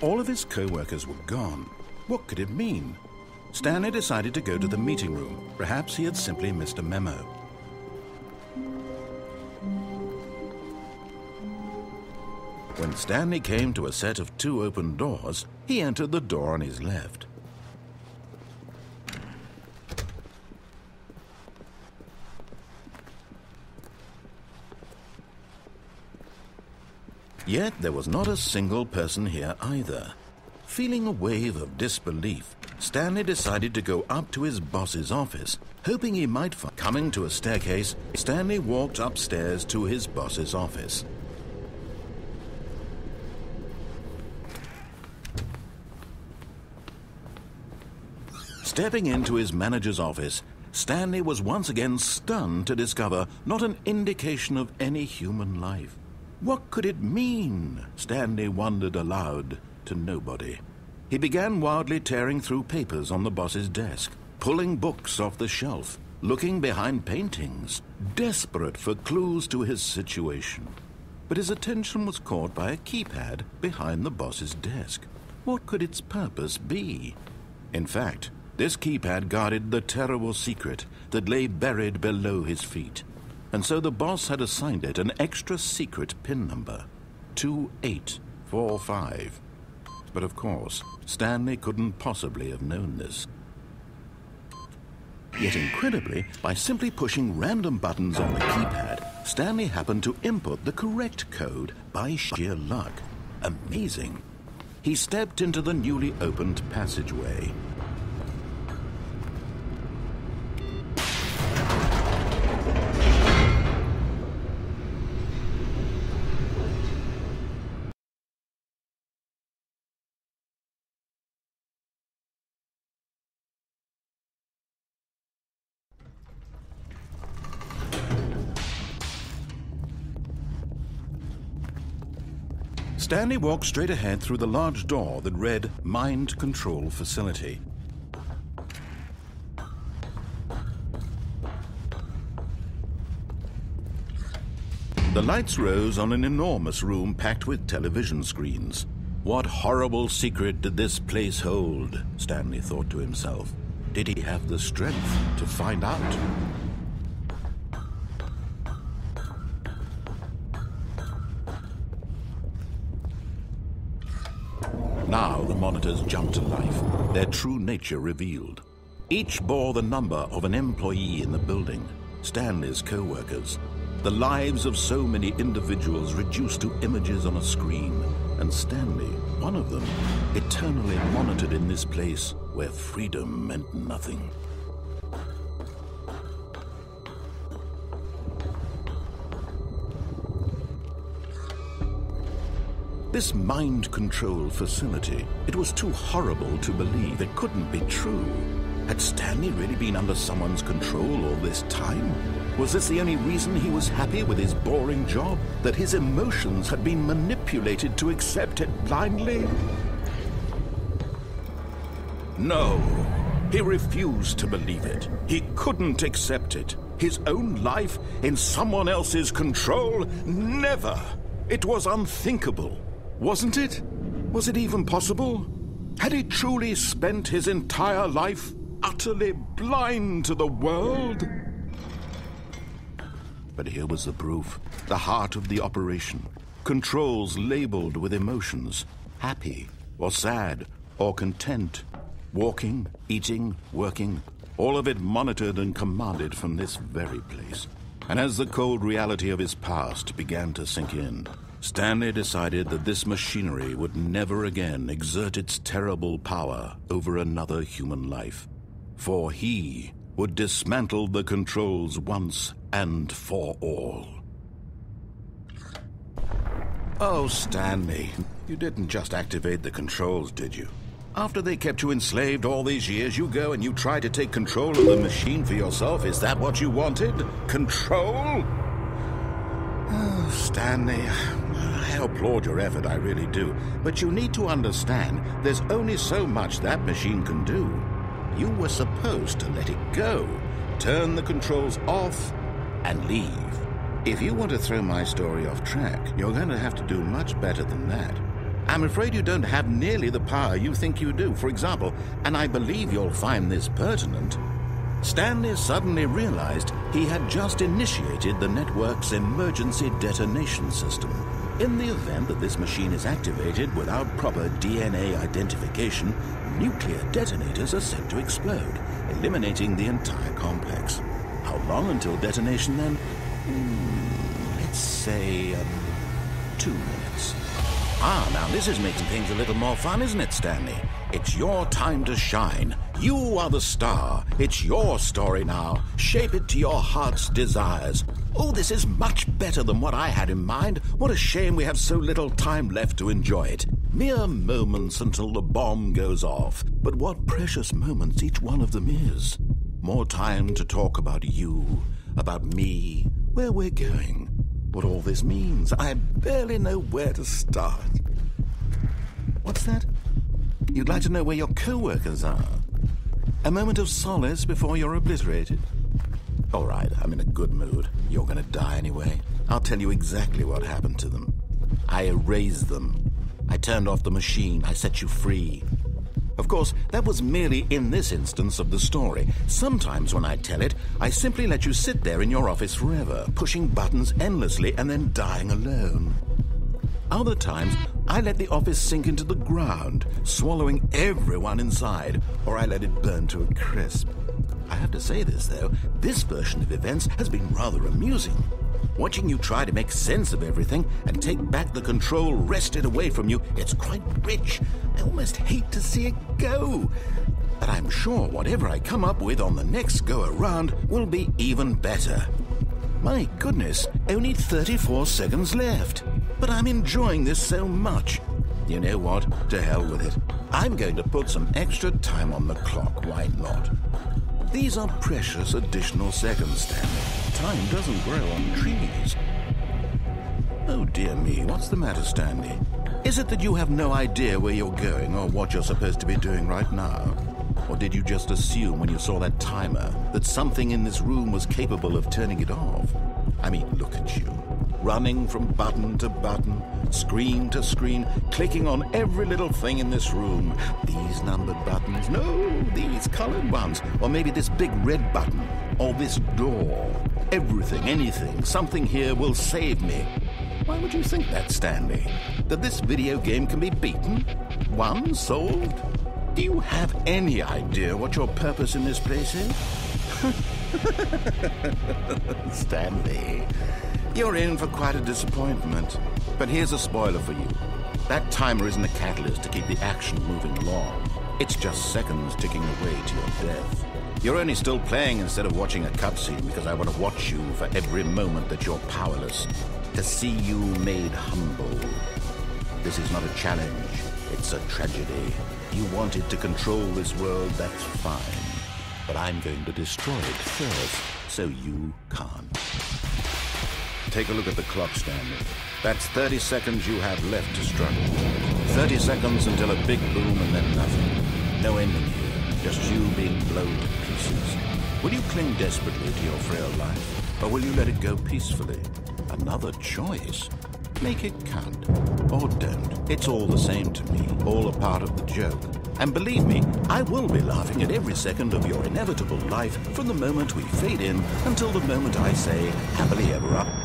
All of his co-workers were gone. What could it mean? Stanley decided to go to the meeting room. Perhaps he had simply missed a memo. When Stanley came to a set of 2 open doors, he entered the door on his left. Yet there was not a single person here either. Feeling a wave of disbelief, Stanley decided to go up to his boss's office, hoping he might find. Coming to a staircase, Stanley walked upstairs to his boss's office. Stepping into his manager's office, Stanley was once again stunned to discover not an indication of any human life. What could it mean? Stanley wondered aloud to nobody. He began wildly tearing through papers on the boss's desk, pulling books off the shelf, looking behind paintings, desperate for clues to his situation. But his attention was caught by a keypad behind the boss's desk. What could its purpose be? In fact, this keypad guarded the terrible secret that lay buried below his feet. And so the boss had assigned it an extra secret PIN number, 2845. But of course, Stanley couldn't possibly have known this. Yet incredibly, by simply pushing random buttons on the keypad, Stanley happened to input the correct code by sheer luck. Amazing. He stepped into the newly opened passageway. Stanley walked straight ahead through the large door that read Mind Control Facility. The lights rose on an enormous room packed with television screens. What horrible secret did this place hold? Stanley thought to himself. Did he have the strength to find out? Now the monitors jumped to life, their true nature revealed. Each bore the number of an employee in the building, Stanley's co-workers. The lives of so many individuals reduced to images on a screen, and Stanley, one of them, eternally monitored in this place where freedom meant nothing. This mind control facility, it was too horrible to believe. It couldn't be true. Had Stanley really been under someone's control all this time? Was this the only reason he was happy with his boring job? That his emotions had been manipulated to accept it blindly? No, he refused to believe it. He couldn't accept it. His own life in someone else's control? Never! It was unthinkable. Wasn't it? Was it even possible? Had he truly spent his entire life utterly blind to the world? But here was the proof, the heart of the operation. Controls labeled with emotions, happy or sad or content. Walking, eating, working, all of it monitored and commanded from this very place. And as the cold reality of his past began to sink in, Stanley decided that this machinery would never again exert its terrible power over another human life. For he would dismantle the controls once and for all. Oh, Stanley, you didn't just activate the controls, did you? After they kept you enslaved all these years, you go and you try to take control of the machine for yourself. Is that what you wanted? Control? Oh, Stanley, I applaud your effort, I really do. But you need to understand, there's only so much that machine can do. You were supposed to let it go, turn the controls off, and leave. If you want to throw my story off track, you're going to have to do much better than that. I'm afraid you don't have nearly the power you think you do. For example, and I believe you'll find this pertinent, Stanley suddenly realized he had just initiated the network's emergency detonation system. In the event that this machine is activated without proper DNA identification, nuclear detonators are said to explode, eliminating the entire complex. How long until detonation then? Let's say 2 minutes. Now this is making things a little more fun, isn't it, Stanley? It's your time to shine. You are the star. It's your story now. Shape it to your heart's desires. Oh, this is much better than what I had in mind. What a shame we have so little time left to enjoy it. Mere moments until the bomb goes off. But what precious moments each one of them is. More time to talk about you, about me, where we're going, what all this means. I barely know where to start. What's that? You'd like to know where your co-workers are? A moment of solace before you're obliterated? All right, I'm in a good mood. You're going to die anyway. I'll tell you exactly what happened to them. I erased them. I turned off the machine. I set you free. Of course, that was merely in this instance of the story. Sometimes when I tell it, I simply let you sit there in your office forever, pushing buttons endlessly and then dying alone. Other times, I let the office sink into the ground, swallowing everyone inside, or I let it burn to a crisp. I have to say this, though, this version of events has been rather amusing. Watching you try to make sense of everything and take back the control wrested away from you, it's quite rich. I almost hate to see it go. But I'm sure whatever I come up with on the next go-around will be even better. My goodness, only 34 seconds left. But I'm enjoying this so much. You know what? To hell with it. I'm going to put some extra time on the clock. Why not? These are precious additional seconds, Stanley. Time doesn't grow on trees. Oh, dear me. What's the matter, Stanley? Is it that you have no idea where you're going or what you're supposed to be doing right now? Or did you just assume when you saw that timer that something in this room was capable of turning it off? I mean, look at you. Running from button to button, screen to screen, clicking on every little thing in this room. These numbered buttons, no, these colored ones. Or maybe this big red button, or this door. Everything, anything, something here will save me. Why would you think that, Stanley? That this video game can be beaten? Won? Solved? Do you have any idea what your purpose in this place is? Stanley, you're in for quite a disappointment. But here's a spoiler for you. That timer isn't a catalyst to keep the action moving along. It's just seconds ticking away to your death. You're only still playing instead of watching a cutscene because I want to watch you for every moment that you're powerless. To see you made humble. This is not a challenge. It's a tragedy. You wanted to control this world, that's fine. But I'm going to destroy it first, so you can't. Take a look at the clock, Stanley. That's 30 seconds you have left to struggle. 30 seconds until a big boom and then nothing. No ending here, just you being blown to pieces. Will you cling desperately to your frail life, or will you let it go peacefully? Another choice. Make it count. Or don't. It's all the same to me, all a part of the joke. And believe me, I will be laughing at every second of your inevitable life from the moment we fade in until the moment I say, happily ever after.